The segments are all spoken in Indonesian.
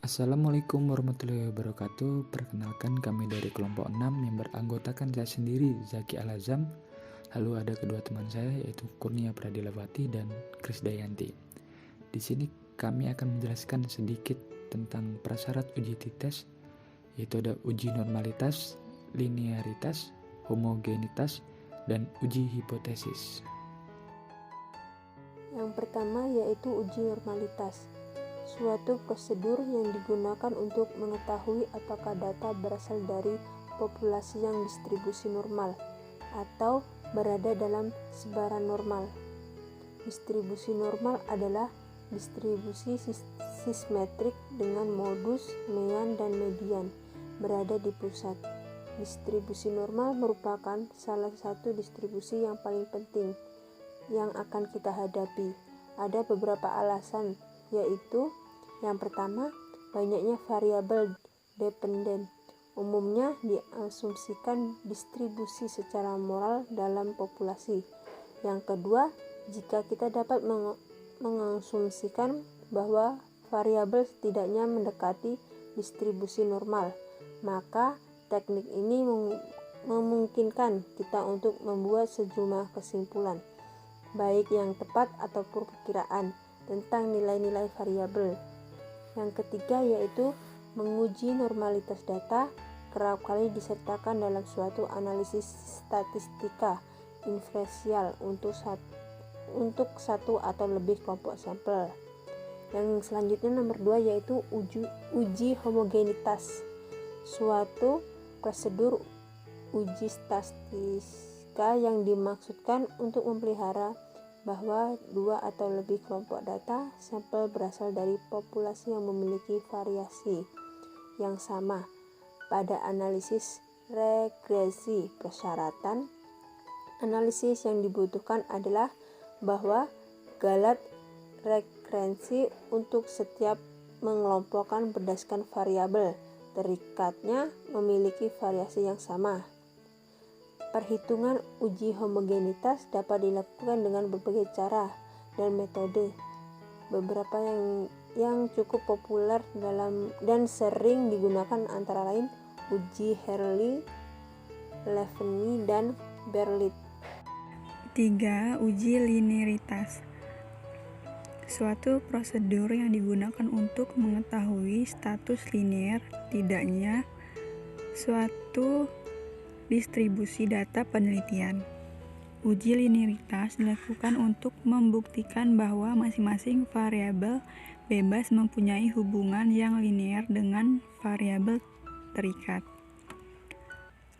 Assalamualaikum warahmatullahi wabarakatuh. Perkenalkan, kami dari kelompok 6 yang beranggotakan saya sendiri, Zaki Al-Azam. Lalu ada kedua teman saya, yaitu Kurnia Pradilawati dan Krisdayanti. Di sini kami akan menjelaskan sedikit tentang prasyarat uji t-test, yaitu ada uji normalitas, linearitas, homogenitas, dan uji hipotesis. Yang pertama yaitu uji normalitas, suatu prosedur yang digunakan untuk mengetahui apakah data berasal dari populasi yang distribusi normal atau berada dalam sebaran normal. Distribusi normal adalah distribusi simetrik dengan modus, mean, dan median berada di pusat. Distribusi normal merupakan salah satu distribusi yang paling penting yang akan kita hadapi. Ada beberapa alasan, yaitu yang pertama, banyaknya variabel dependen. Umumnya diasumsikan distribusi secara moral dalam populasi. Yang kedua, jika kita dapat mengasumsikan bahwa variabel setidaknya mendekati distribusi normal, maka teknik ini memungkinkan kita untuk membuat sejumlah kesimpulan, baik yang tepat ataupun perkiraan tentang nilai-nilai variabel. Yang ketiga yaitu menguji normalitas data, kerap kali disertakan dalam suatu analisis statistika inferensial untuk satu atau lebih kelompok sampel. Yang selanjutnya nomor 2 yaitu uji homogenitas, suatu prosedur uji statistika yang dimaksudkan untuk memelihara bahwa dua atau lebih kelompok data sampel berasal dari populasi yang memiliki variasi yang sama. Pada analisis regresi persyaratan, analisis yang dibutuhkan adalah bahwa galat regresi untuk setiap mengelompokkan berdasarkan variabel terikatnya memiliki variasi yang sama. Perhitungan uji homogenitas dapat dilakukan dengan berbagai cara dan metode. Beberapa yang cukup populer dan sering digunakan antara lain uji Hartley, Levene, dan Berlitz. 3. Uji linearitas, suatu prosedur yang digunakan untuk mengetahui status linear tidaknya suatu distribusi data penelitian. Uji linearitas dilakukan untuk membuktikan bahwa masing-masing variabel bebas mempunyai hubungan yang linear dengan variabel terikat.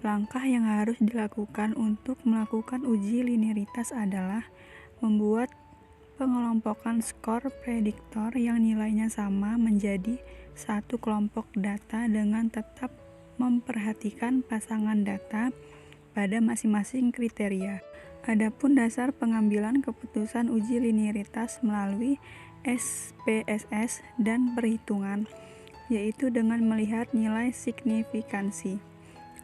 Langkah yang harus dilakukan untuk melakukan uji linearitas adalah membuat pengelompokan skor prediktor yang nilainya sama menjadi satu kelompok data dengan tetap memperhatikan pasangan data pada masing-masing kriteria. Adapun dasar pengambilan keputusan uji linearitas melalui SPSS dan perhitungan, yaitu dengan melihat nilai signifikansi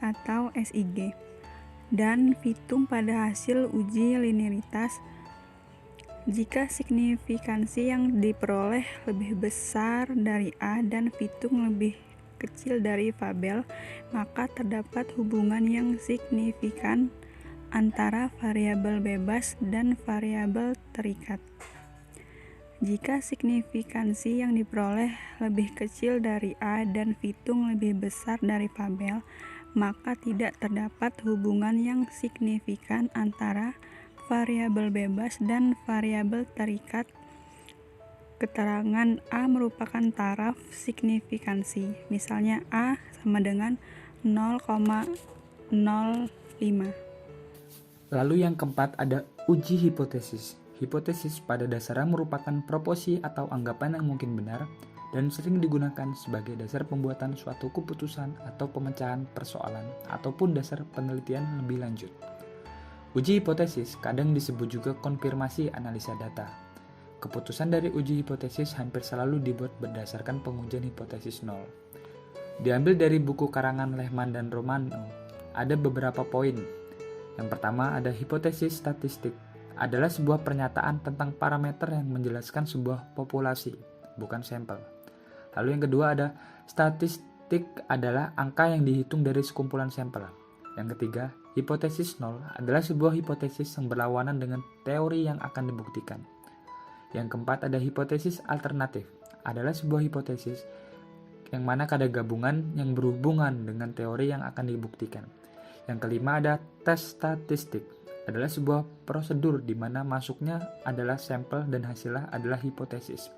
atau SIG dan fitung pada hasil uji linearitas. Jika signifikansi yang diperoleh lebih besar dari A dan fitung lebih kecil dari fabel, maka terdapat hubungan yang signifikan antara variabel bebas dan variabel terikat. Jika signifikansi yang diperoleh lebih kecil dari A dan fitung lebih besar dari fabel, maka tidak terdapat hubungan yang signifikan antara variabel bebas dan variabel terikat. Keterangan A merupakan taraf signifikansi, misalnya A sama dengan 0,05. Lalu yang keempat ada uji hipotesis. Hipotesis pada dasarnya merupakan proposi atau anggapan yang mungkin benar dan sering digunakan sebagai dasar pembuatan suatu keputusan atau pemecahan persoalan ataupun dasar penelitian lebih lanjut. Uji hipotesis kadang disebut juga konfirmasi analisa data. Keputusan dari uji hipotesis hampir selalu dibuat berdasarkan pengujian hipotesis nol. Diambil dari buku karangan Lehman dan Romano. Ada beberapa poin. Yang pertama ada hipotesis statistik adalah sebuah pernyataan tentang parameter yang menjelaskan sebuah populasi, bukan sampel. Lalu yang kedua ada statistik adalah angka yang dihitung dari sekumpulan sampel. Yang ketiga, hipotesis nol adalah sebuah hipotesis yang berlawanan dengan teori yang akan dibuktikan. Yang keempat ada hipotesis alternatif, adalah sebuah hipotesis yang mana ada gabungan yang berhubungan dengan teori yang akan dibuktikan. Yang kelima ada tes statistik, adalah sebuah prosedur di mana masuknya adalah sampel dan hasilnya adalah hipotesis.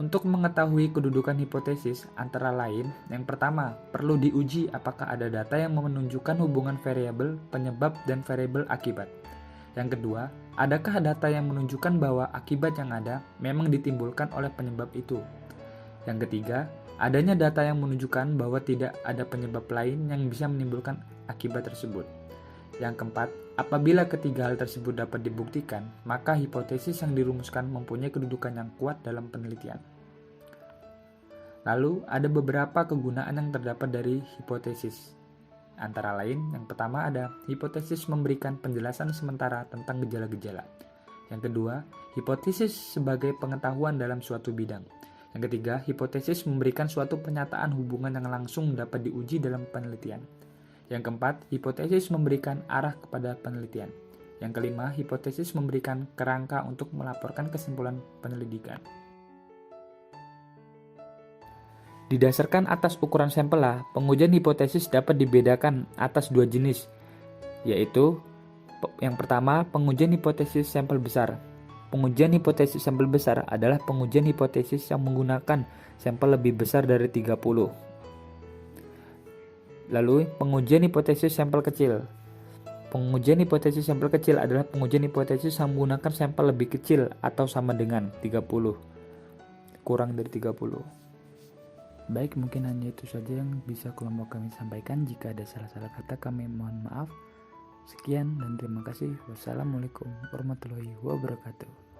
Untuk mengetahui kedudukan hipotesis, antara lain, yang pertama, perlu diuji apakah ada data yang menunjukkan hubungan variabel penyebab dan variabel akibat. Yang kedua, adakah data yang menunjukkan bahwa akibat yang ada memang ditimbulkan oleh penyebab itu. Yang ketiga, adanya data yang menunjukkan bahwa tidak ada penyebab lain yang bisa menimbulkan akibat tersebut. Yang keempat, apabila ketiga hal tersebut dapat dibuktikan, maka hipotesis yang dirumuskan mempunyai kedudukan yang kuat dalam penelitian. Lalu, ada beberapa kegunaan yang terdapat dari hipotesis. Antara lain, yang pertama ada hipotesis memberikan penjelasan sementara tentang gejala-gejala. Yang kedua, hipotesis sebagai pengetahuan dalam suatu bidang. Yang ketiga, hipotesis memberikan suatu pernyataan hubungan yang langsung dapat diuji dalam penelitian. Yang keempat, hipotesis memberikan arah kepada penelitian. Yang kelima, hipotesis memberikan kerangka untuk melaporkan kesimpulan penyelidikan. Didasarkan atas ukuran sampel, pengujian hipotesis dapat dibedakan atas dua jenis, yaitu yang pertama, pengujian hipotesis sampel besar. Pengujian hipotesis sampel besar adalah pengujian hipotesis yang menggunakan sampel lebih besar dari 30. Lalu, pengujian hipotesis sampel kecil. Pengujian hipotesis sampel kecil adalah pengujian hipotesis yang menggunakan sampel lebih kecil atau sama dengan 30, kurang dari 30. Baik, mungkin hanya itu saja yang bisa kelompok kami sampaikan. Jika ada salah-salah kata, kami mohon maaf. Sekian dan terima kasih. Wassalamualaikum warahmatullahi wabarakatuh.